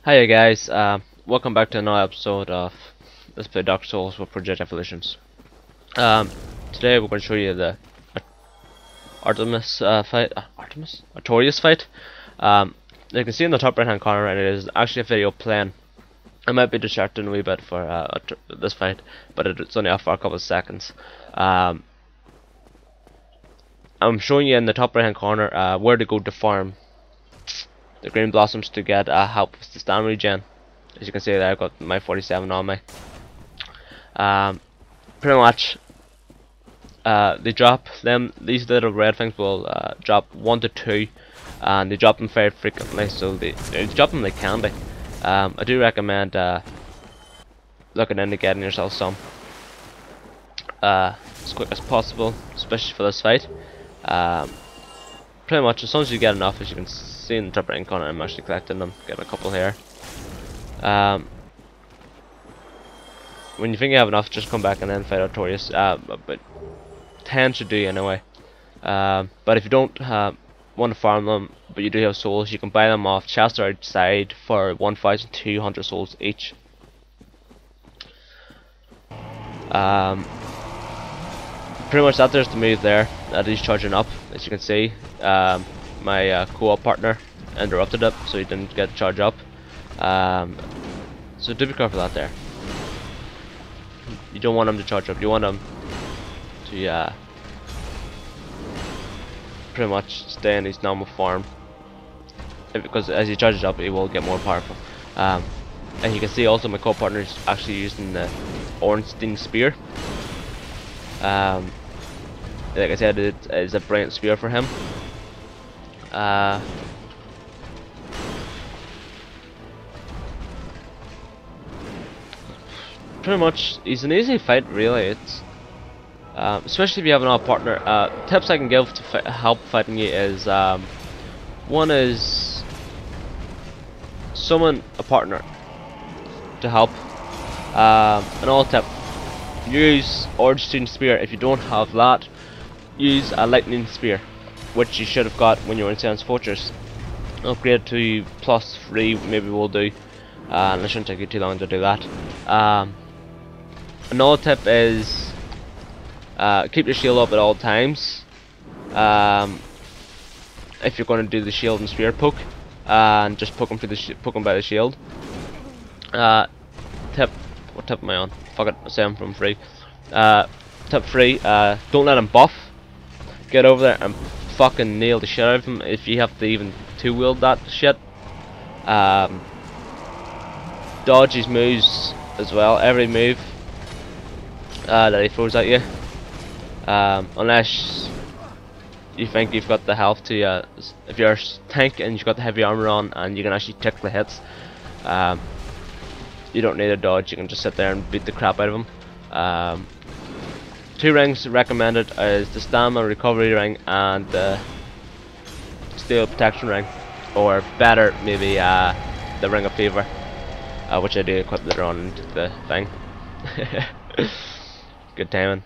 Hiya guys, welcome back to another episode of Let's Play Dark Souls with Project Evolutionz. Today we're going to show you the Artorias fight. You can see in the top right hand corner, and it is actually a video playing. I might be distracting a wee bit for this fight, but it's only off for a couple of seconds. I'm showing you in the top right hand corner where to go to farm the green blossoms to get help with the stamina regen. As you can see there, I've got my 47 on me. Pretty much they drop them, these little red things will drop 1 to 2, and they drop them very frequently, so they drop them like candy. I do recommend looking into getting yourself some as quick as possible, especially for this fight. Pretty much as soon as you get enough, as you can see in the top right corner, I'm actually collecting them, getting a couple here. When you think you have enough, just come back and then fight Artorias, but 10 should do anyway. But if you don't want to farm them, but you do have souls, you can buy them off chest or outside for 1,200 souls each. Pretty much there's the move there. That is charging up, as you can see. My co-op partner interrupted it, so he didn't get charged up. So do be careful out there. You don't want him to charge up. You want him to pretty much stay in his normal form, because as he charges up, he will get more powerful. And you can see also my co-partner is actually using the Ornstein spear. Like I said, it is a brilliant spear for him. Pretty much, it's an easy fight, really. It's especially if you have another partner. Tips I can give to help fighting you is one is summon a partner to help. Another tip: use Ornstein spear. If you don't have that, use a lightning spear, which you should have got when you were in Ciaran's fortress. Upgrade to +3 maybe will do, and it shouldn't take you too long to do that. Another tip is keep your shield up at all times. If you're going to do the shield and spear poke, and just poke him by the shield. What tip am I on? Fuck it, I'll say I'm from free. Tip 3, don't let him buff. Get over there and fucking nail the shit out of him if you have to even two-wield that shit. Dodge his moves as well, every move that he throws at you. Unless you think you've got the health to, if you're a tank and you've got the heavy armor on and you can actually tick the hits, you don't need a dodge, you can just sit there and beat the crap out of him. 2 rings recommended is the stamina recovery ring and the steel protection ring, or better maybe the ring of fever, which I do equip later on into the thing. Good timing.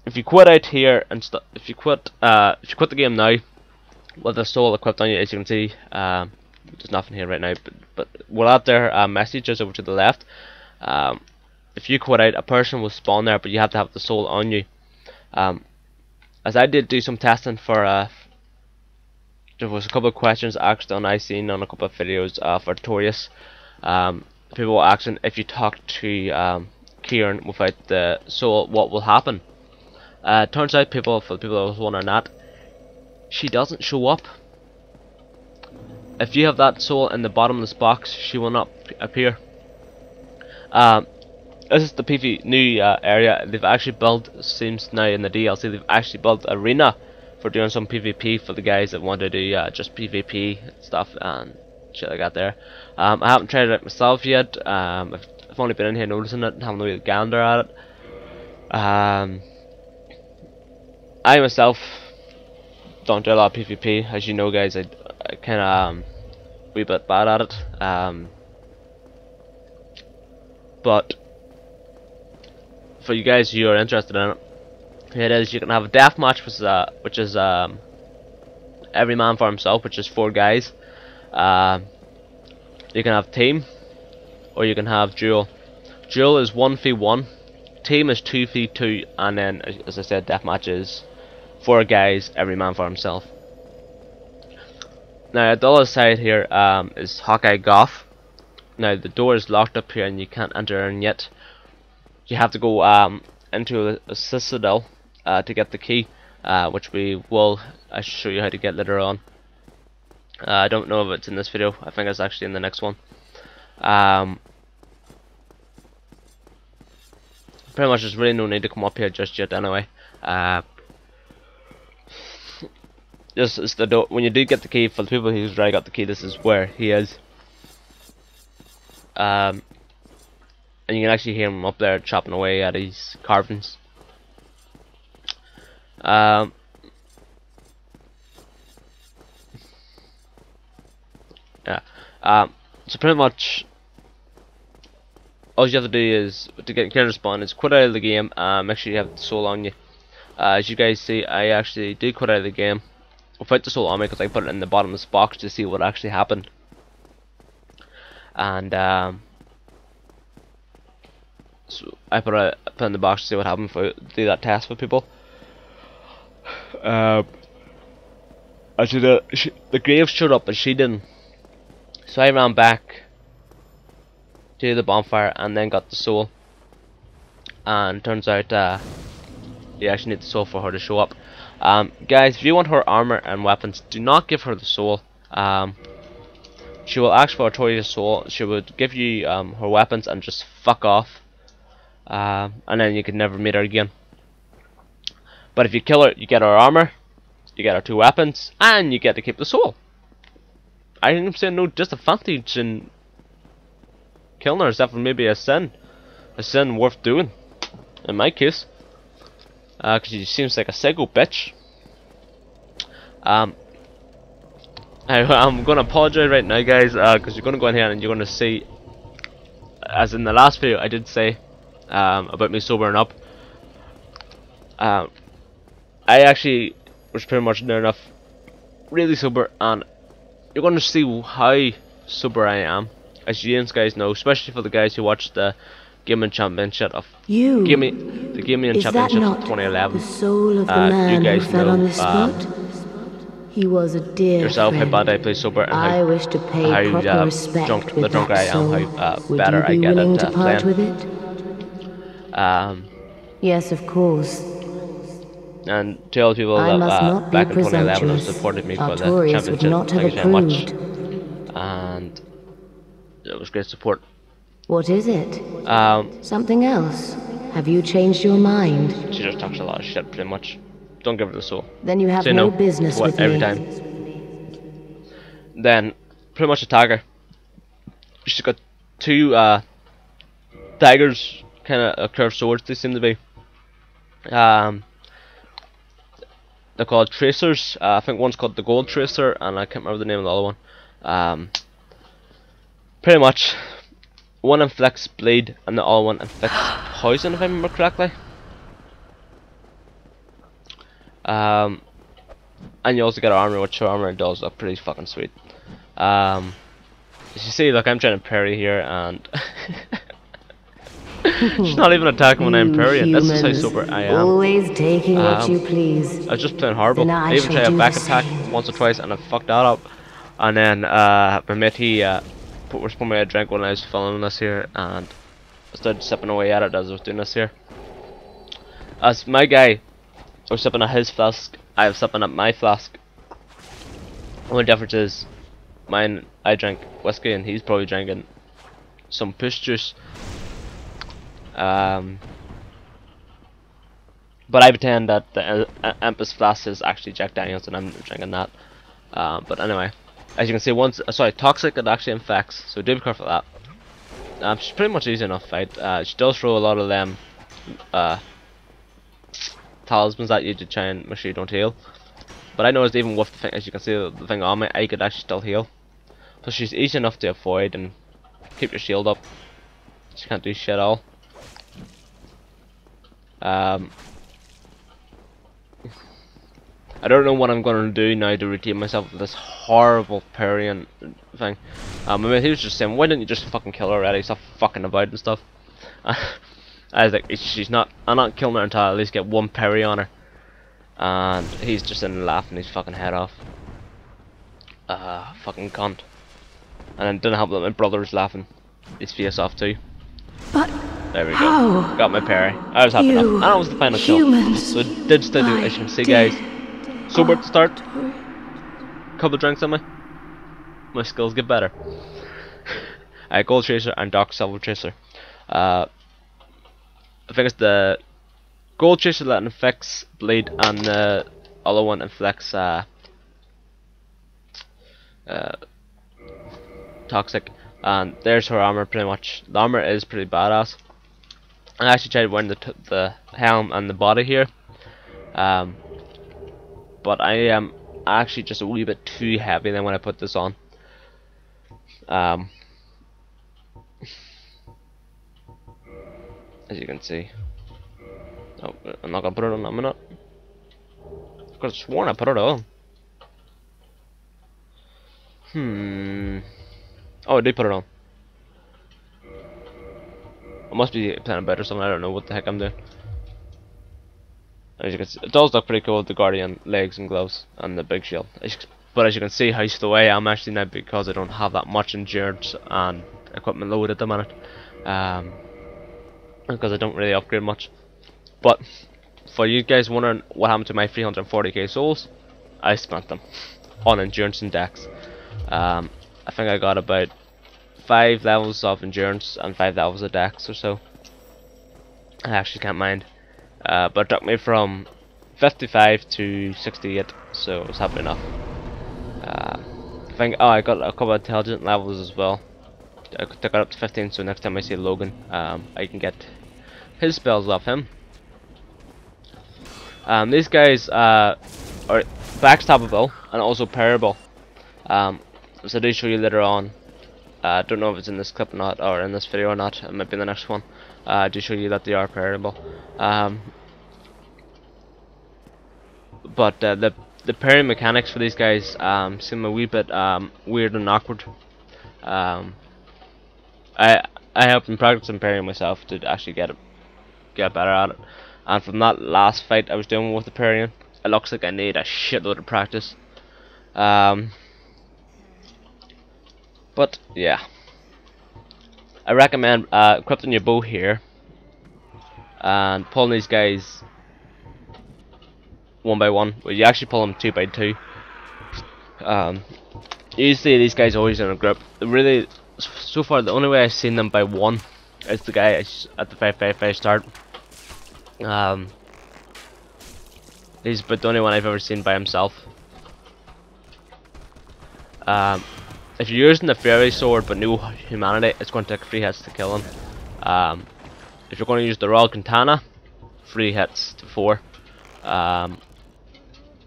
If you quit out here and if you quit the game now with the soul equipped on you, as you can see, there's nothing here right now, but we'll add their messages over to the left. If you quit out, a person will spawn there, but you have to have the soul on you. As I did do some testing for, there was a couple of questions asked on I seen on a couple of videos for Artorias. People were asking if you talk to Ciaran without the soul, what will happen? Turns out, for the people that was wondering that, she doesn't show up. If you have that soul in the bottom of this box, she will not appear. This is the PV new area. They've actually built, seems now in the DLC, they've actually built arena for doing some PvP for the guys that want to do just PvP stuff and shit like that there. I haven't tried it out myself yet. I've only been in here noticing it and having a wee gander at it. I myself don't do a lot of PvP, as you know, guys. I kind of wee bit bad at it. But for you guys who are interested in it, here it is. You can have a deathmatch, which is every man for himself, which is 4 guys. You can have team, or you can have duel. Duel is 1v1, team is 2v2, and then, as I said, deathmatch is 4 guys, every man for himself. Now, at the other side here is Hawkeye Goth. Now, the door is locked up here, and you can't enter in yet. You have to go into a citadel to get the key, which we will show you how to get later on. I don't know if it's in this video. I think it's actually in the next one. Pretty much there's really no need to come up here just yet anyway. Just it's the door. When you do get the key, for the people who's already got the key, this is where he is. And you can actually hear him up there chopping away at his carvings. Yeah. So pretty much all you have to do is to get counter spawn is quit out of the game. Make sure you have the soul on you. As you guys see, I actually did quit out of the game without the soul on me because I put it in the bottom of this box to see what actually happened. And so I put it in the box to see what happened if I do that test with people. Actually, the grave showed up, but she didn't. So I ran back to the bonfire and then got the soul. And turns out you actually need the soul for her to show up. Guys, if you want her armor and weapons, do not give her the soul. She will ask for Artorias' soul. She would give you her weapons and just fuck off. And then you can never meet her again. But if you kill her, you get her armor, you get her 2 weapons, and you get to keep the soul. I think I'm saying no disadvantage in killing her, except for maybe a sin worth doing, in my case, because she seems like a psycho bitch. I'm gonna apologize right now, guys, because you're gonna go in here and you're gonna see, as in the last video I did say about me sobering up. I actually was pretty much near enough really sober, and you're going to see how sober I am, as you guys know, especially for the guys who watched the Gaming Championship of the Gaming Championship of 2011. The soul of the man you guys who fell know on this spot? He was a dear yourself friend. how bad I play sober and I wish to pay proper respect drunk, with the drunker I soul. am, how Would better you be I get willing at to part playing. with it? Yes, of course. And to all the people I must that not be back in 2011 have presumptuous. supported me for the Artorias would championship, not have thank you very much. approved. And it was great support. What is it? Something else? Have you changed your mind? She just talks a lot of shit, pretty much. Don't give her the soul. Then you have Say no no business with every me. time. Then, pretty much attack her. She's got 2 daggers, kind of curved swords. They seem to be. They're called tracers. I think one's called the gold tracer, and I can't remember the name of the other one. Pretty much, one inflicts bleed, and the other one inflicts poison, if I remember correctly. And you also get her armor, which her armor does look pretty fucking sweet. As you see, look, I'm trying to parry here, and she's not even attacking when I'm parrying. This is how sober I am. Always taking what you please. I was just playing horrible. Then I even tried a shall back do the attack same. once or twice, and I fucked that up. And then my mate, he was pouring me a drink when I was filming this here, and I started sipping away at it as I was doing this here. As my guy was sipping at his flask, I was sipping at my flask. The only difference is, I drank whiskey and he's probably drinking some push juice. But I pretend that the Empus flask is actually Jack Daniels and I'm drinking that. But anyway, as you can see, toxic it actually infects, so do be careful of that. She's pretty much easy enough fight. She does throw a lot of them talismans at you to try and make sure you don't heal. But I noticed even with the thing, as you can see, the thing on me, I could actually still heal. So she's easy enough to avoid and keep your shield up. She can't do shit at all. I don't know what I'm going to do now to redeem myself with this horrible parrying thing. I mean, he was just saying, why didn't you just fucking kill her already? Stop fucking about and stuff. I was like, I'm not killing her until I at least get one parry on her. And he's just sitting there laughing his fucking head off. Fucking cunt. And then didn't help that my brother's laughing his face off too. But there we go. Got my parry. I was happy enough. And that was the final kill. So it did still do it, as you can see, guys. Sober at the start. Couple of drinks on me. My skills get better. Gold Chaser and Dark Silver Chaser. I think it's the Gold Chaser that inflicts bleed, and the other one inflicts toxic. And there's her armor, pretty much. The armor is pretty badass. I actually tried wearing the helm and the body here, but I am actually just a wee bit too heavy then when I put this on. As you can see. Oh, I'm not gonna put it on, I'm not. I could have sworn I put it on. Oh, I did put it on. I must be playing better or something, I don't know what the heck I'm doing. As you can see, it does look pretty cool with the Guardian legs and gloves and the big shield. But as you can see how slow I am actually now, because I don't have that much endurance and equipment load at the minute. Because I don't really upgrade much. But for you guys wondering what happened to my 340k souls, I spent them on endurance and dex. I think I got about 5 levels of endurance and 5 levels of dex or so. I actually can't mind. But it took me from 55 to 68, so I was happy enough. I think I got a couple of intelligent levels as well. I took it up to 15, so next time I see Logan, I can get his spells off him. These guys are backstabbable and also parryable. So I do show you later on. I don't know if it's in this clip or not, or in this video or not. It might be in the next one. I do show you that they are parryable. But the parry mechanics for these guys seem a wee bit weird and awkward. I have been practicing parrying myself to actually get better at it. And from that last fight I was doing with the parrying, it looks like I need a shitload of practice. But yeah, I recommend equipping your bow here and pulling these guys one by one. Well, you actually pull them 2 by 2. Usually these guys are always in a group. Really, so far the only way I've seen them by one is the guy at the 555 start. He's but the only one I've ever seen by himself. If you're using the fairy sword but no humanity, it's going to take 3 hits to kill him. If you're going to use the royal katana, 3 hits to 4.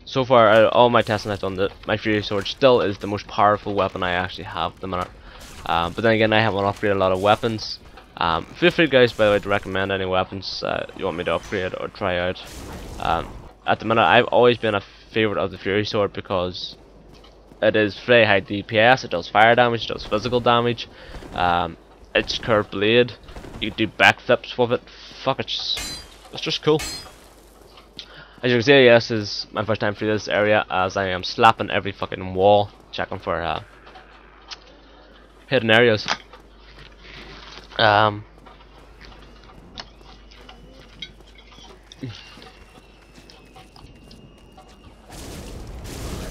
So far, out of all my testing I've done, my fury sword still is the most powerful weapon I actually have at the minute. But then again, I haven't upgraded a lot of weapons. Feel free, guys, by the way, to recommend any weapons you want me to upgrade or try out. At the minute, I've always been a favourite of the fury sword because it is very high DPS, it does fire damage, it does physical damage, it's curved blade, you can do backflips with it. Fuck, it's just cool. As you can see, yes, this is my first time through this area, as I am slapping every fucking wall, checking for hidden areas.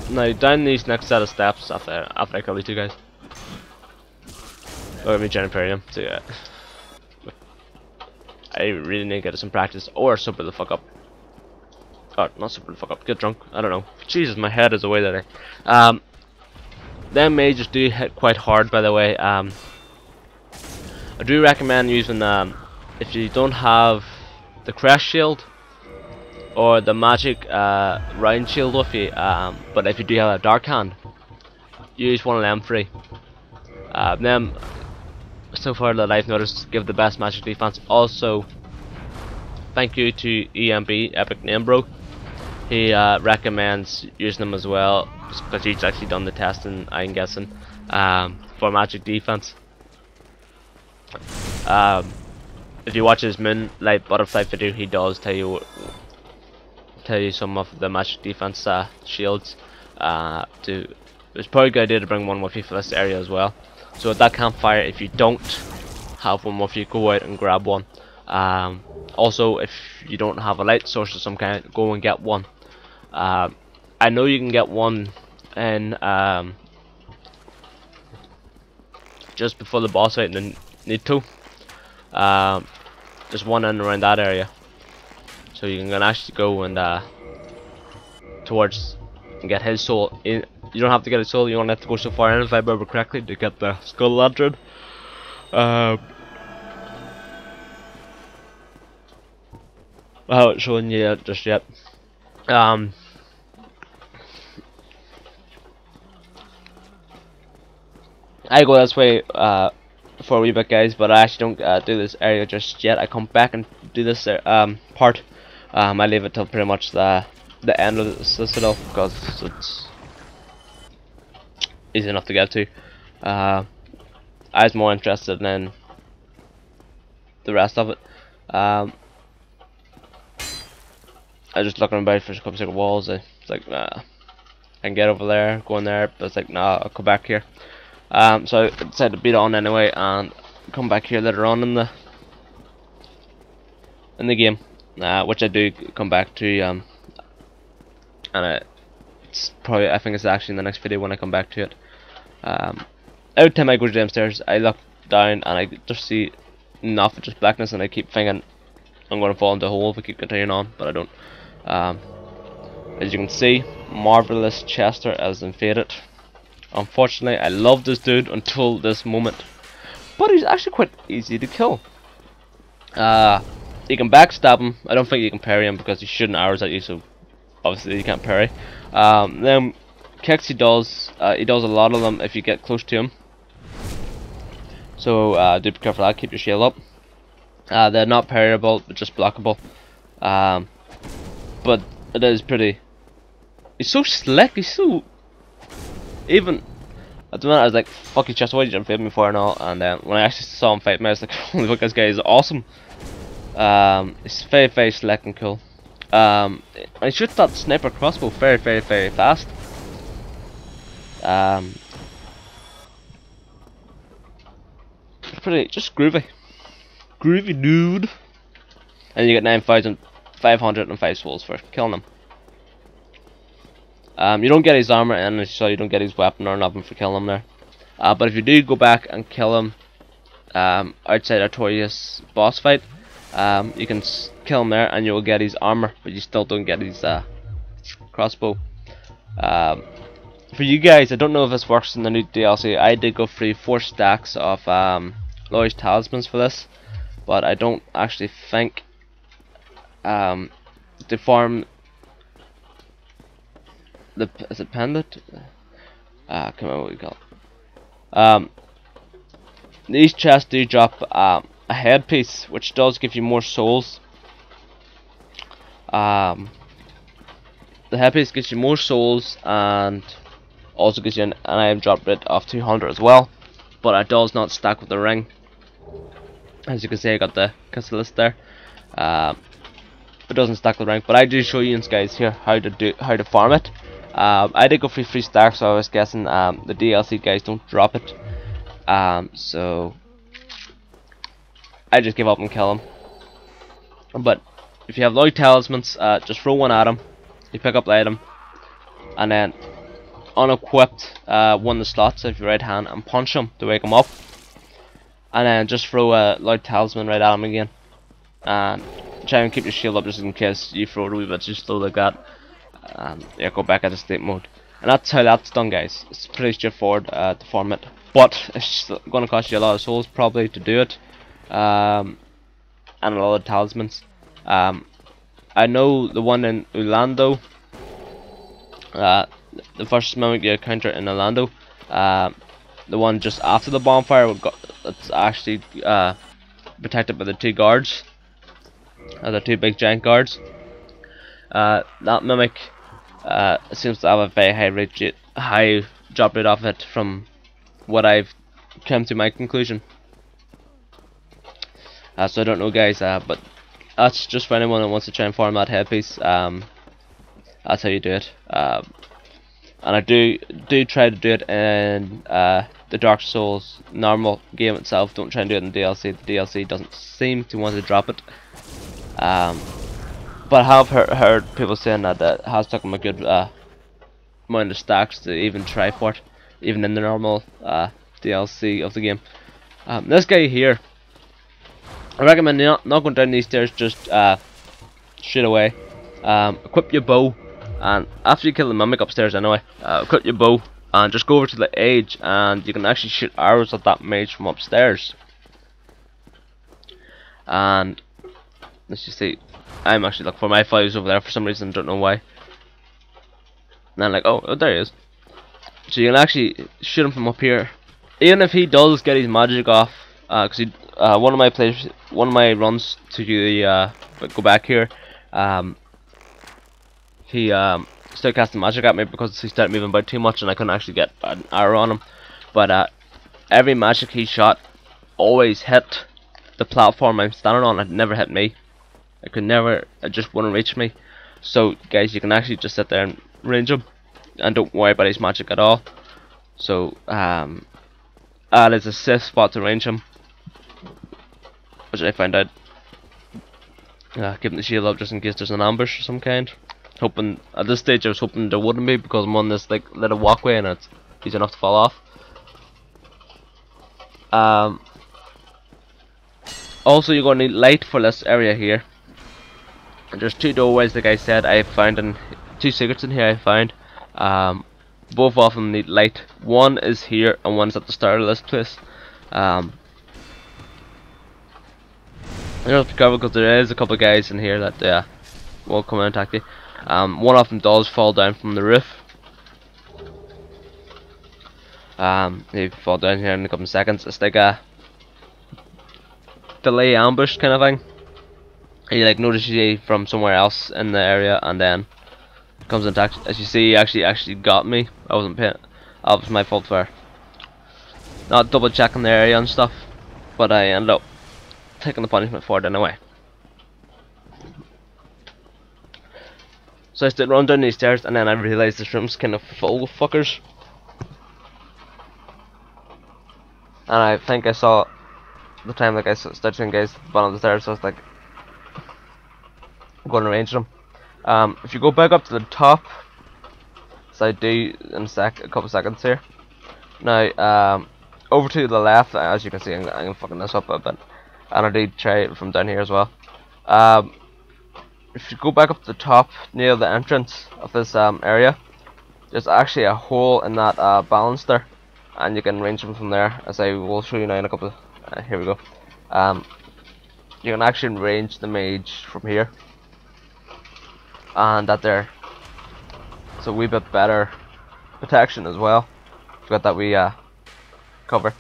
Now down these next set of steps after I kill these 2 guys. Look at me trying to parry him. So yeah, I really need to get some practice or sober the fuck up. Oh, not sober the fuck up. Get drunk. I don't know. Jesus, my head is away today. Them mages do hit quite hard, by the way. I do recommend using if you don't have the crest shield or the magic round shield with you, but if you do have a dark hand, use one of them 3. Them, so far that I've noticed, give the best magic defense. Also, thank you to EMB, Epic Name Bro, he recommends using them as well, because he's actually done the testing, I'm guessing, for magic defense. If you watch his Moonlight Butterfly video, he does tell you some of the magic defense shields. It's probably a good idea to bring one with you for this area as well. So at that campfire, if you don't have one with you, go out and grab one. Also, if you don't have a light source of some kind, go and get one. I know you can get one in just before the boss fight in Nito. Just one in around that area, so you can actually go and towards and get his soul. You don't have to get his soul. You don't have to go so far in, if I remember correctly, to get the skull lantern. I haven't shown you just yet. I go this way for a wee bit, guys, but I actually don't do this area just yet. I come back and do this part. I leave it till pretty much the end of the citadel, because it's easy enough to get to. I was more interested in the rest of it. I was just looking about for a couple of walls. It's like, nah, I can get over there, go in there, but it's like, nah, I'll come back here. So I decided to beat on anyway and come back here later on in the game, which I do come back to, and it's probably, I think it's actually in the next video when I come back to it. Every time I go downstairs, I look down and I just see nothing, just blackness, and I keep thinking I'm going to fall into a hole if I keep continuing on, but I don't. As you can see, Marvelous Chester has invaded. Unfortunately, I love this dude until this moment, but he's actually quite easy to kill. You can backstab him. I don't think you can parry him because he's shooting arrows at you, so obviously you can't parry. Then kicks he does a lot of them if you get close to him. So do be careful of that. Keep your shield up. They're not parryable, but just blockable. But it is pretty. He's so slick. He's so. Even at the minute, I was like, "Fuck you, Chester, why did you invade me for?" and all. And then when I actually saw him fight me, I was like, "Holy fuck, this guy is awesome." He's very, very slick and cool. I shoots that sniper crossbow very, very, very fast. It's pretty, just groovy, dude. And you get 9,505 souls for killing him. You don't get his armor, and so you don't get his weapon or nothing for killing him there. But if you do go back and kill him outside Artorias boss fight, you can kill him there, and you will get his armor, but you still don't get his crossbow. For you guys, I don't know if this works in the new DLC. I did go through 4 stacks of Loy's talismans for this, but I don't actually think to farm. Is it pendant? Come on, what we call it. These chests do drop a headpiece, which does give you more souls. The headpiece gives you more souls and also gives you an item drop rate of 200 as well, but it does not stack with the ring. As you can see, I got the list there. It doesn't stack with the ring, but I do show you guys here how to farm it. I did go for 3 stacks, so I was guessing the DLC guys don't drop it. So I just give up and kill him. But if you have Loy talismans, just throw one at him. You pick up the item, and then unequipped one of the slots of your right hand and punch him to wake him up. And then just throw a Loy talisman right at him again. And try and keep your shield up just in case you throw it a wee bit too slow like that. Yeah, go back into sleep mode, and that's how that's done, guys. It's pretty straightforward to farm it, but it's going to cost you a lot of souls probably to do it, and a lot of talismans. I know the one in Orlando, the first moment you encounter in Orlando, the one just after the bonfire, it's actually protected by the 2 guards, the 2 big giant guards. That mimic seems to have a very high drop rate off it from what I've come to my conclusion. So I don't know, guys, but that's just for anyone that wants to try and farm that headpiece. That's how you do it. And I do try to do it in the Dark Souls normal game itself. Don't try and do it in DLC. The DLC doesn't seem to want to drop it. But I have heard people saying that it has taken a good amount of stacks to even try for it, even in the normal DLC of the game. This guy here, I recommend not going down these stairs just straight away. Equip your bow, and after you kill the mimic upstairs anyway, equip your bow and just go over to the edge, and you can actually shoot arrows at that mage from upstairs. And let's just see, I'm actually looking for my flies over there for some reason, don't know why. And I'm like, oh, there he is. So you can actually shoot him from up here, even if he does get his magic off. Because one of my runs to the go back here, he started casting magic at me because he started moving about too much, and I couldn't actually get an arrow on him. But every magic he shot always hit the platform I'm standing on. It never hit me. It just wouldn't reach me. So guys, you can actually just sit there and range him and don't worry about his magic at all. So that is a safe spot to range him, which I found out. Keeping the shield up just in case there's an ambush of some kind. Hoping at this stage I was hoping there wouldn't be, because I'm on this like little walkway and it's easy enough to fall off. Also, you're going to need light for this area here. And there's two doorways, like I said, I found, and two secrets in here I found. Both of them need light. One is here and one's at the start of this place. You have to be careful because there is a couple of guys in here that will come and attack you. One of them does fall down from the roof. They fall down here in a couple of seconds. It's like a delay ambush kind of thing. He like notices you from somewhere else in the area and then comes and attacks. As you see, he actually got me. I wasn't paying. That was my fault for not double checking the area and stuff. But I ended up taking the punishment for it anyway. So I started running down these stairs, and then I realised this room's kind of full of fuckers. And I think I saw the time like I started seeing guys bottom of the stairs, so I was like, I'm going to range them. If you go back up to the top, so I do in a couple seconds here. Now, over to the left, as you can see, I'm fucking this up a bit, and I did try it from down here as well. If you go back up to the top near the entrance of this area, there's actually a hole in that balance there, and you can range them from there, as I will show you now in a couple. Here we go. You can actually range the mage from here, and that there. It's a wee bit better protection as well. Got that we cover.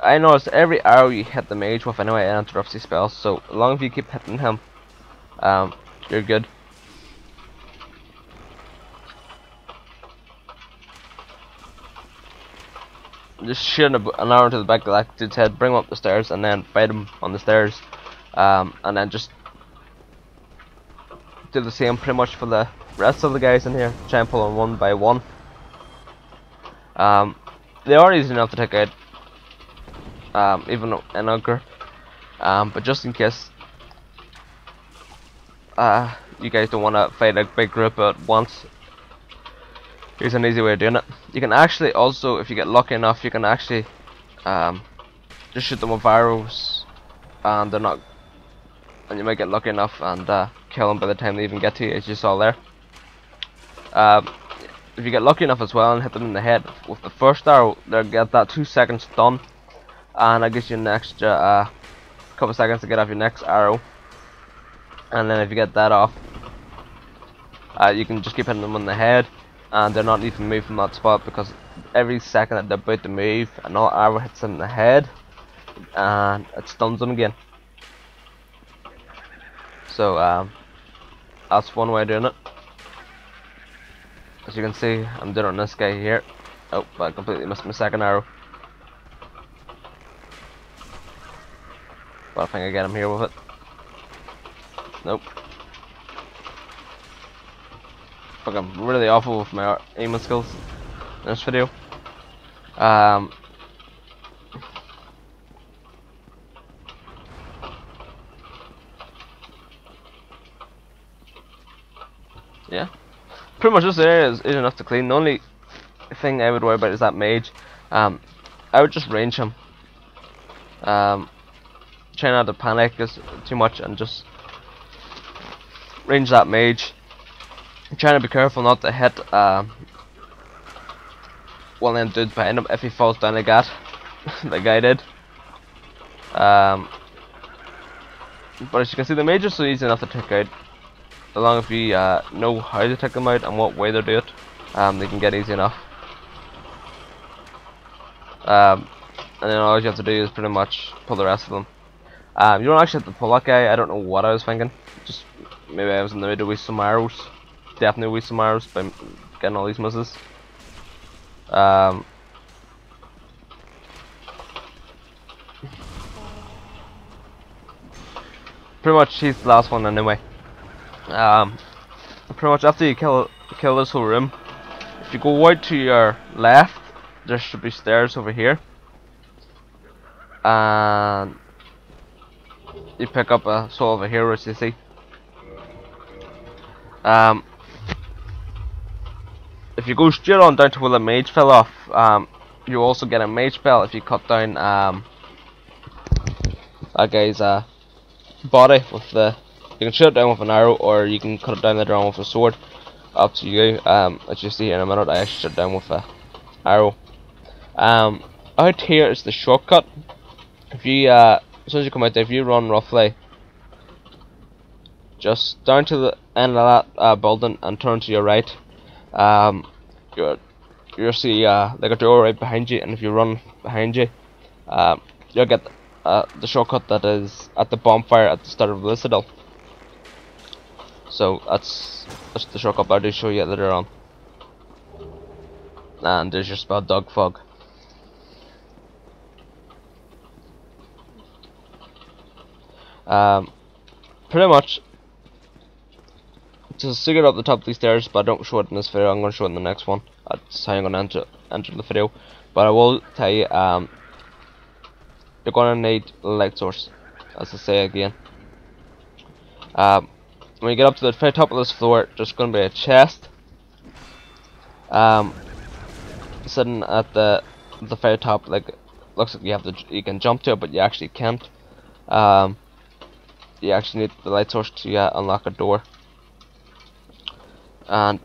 I noticed every arrow you hit the mage with anyway, it interrupts his spells. So as long as you keep hitting him, you're good. Just shoot an arrow to the back of that dude's head, bring him up the stairs, and then fight him on the stairs, and then just do the same pretty much for the rest of the guys in here. Try and pull them one by one. They are easy enough to take out, even in a group, but just in case you guys don't want to fight a big group at once, here's an easy way of doing it. You can actually also, if you get lucky enough, you can actually just shoot them with arrows, and they're not, and you might get lucky enough and kill them by the time they even get to you, as you saw there. If you get lucky enough as well and hit them in the head with the first arrow, they'll get that 2 seconds stun, and that gives you an extra couple seconds to get off your next arrow. And then if you get that off, you can just keep hitting them in the head, and they're not even moved from that spot, because every second that they're about to move, another arrow hits them in the head and it stuns them again. So that's one way of doing it. As you can see, I'm doing it on this guy here. Oh, but I completely missed my second arrow. But I think I get him here with it. Nope. Fuck, I'm really awful with my aiming skills in this video. Yeah. Pretty much this area is enough to clean. The only thing I would worry about is that mage. I would just range him. Try not to panic too much and just range that mage. I'm trying to be careful not to hit one of them dudes behind him if he falls down like that. The guy did. But as you can see, the mages are so easy enough to take out. As long as you know how to take them out and what way they do it, they can get easy enough. And then all you have to do is pretty much pull the rest of them. You don't actually have to pull that guy. I don't know what I was thinking. Just maybe I was in the mood to waste some arrows. Definitely waste some arrows by getting all these misses. Pretty much he's the last one anyway. Pretty much after you kill this whole room, if you go out to your left, there should be stairs over here, and you pick up a soul over here, as you see. If you go straight on down to where the mage fell off, you also get a mage spell if you cut down that guy's body with the. You can shoot it down with an arrow, or you can cut it down later on with a sword. Up to you. As you see here in a minute, I actually shot it down with a arrow. Out here is the shortcut. If you as soon as you come out there, if you run roughly just down to the end of that building and turn to your right, you'll see like a door right behind you, and if you run behind you, you'll get the shortcut that is at the bonfire at the start of Oolacile. So that's the shortcut I'll show you later on. And there's your spell, Dog Fog. Pretty much to secret up the top of these stairs, but I don't show it in this video. I'm going to show it in the next one. That's how I'm going to enter the video. But I will tell you, you're going to need a light source, as I say again. When you get up to the very top of this floor, there's going to be a chest sitting at the very top. Like, looks like you can jump to it, but you actually can't. You actually need the light source to unlock a door. And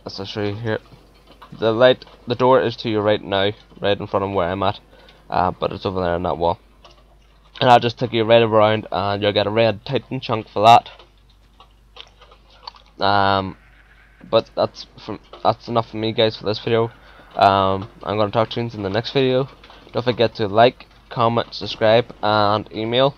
as I'll show you here, the door is to your right now, right in front of where I'm at, but it's over there on that wall. And I'll just take you right around, and you'll get a red Titan chunk for that. But that's enough for me, guys, for this video. I'm going to talk to you in the next video. Don't forget to like, comment, subscribe, and email.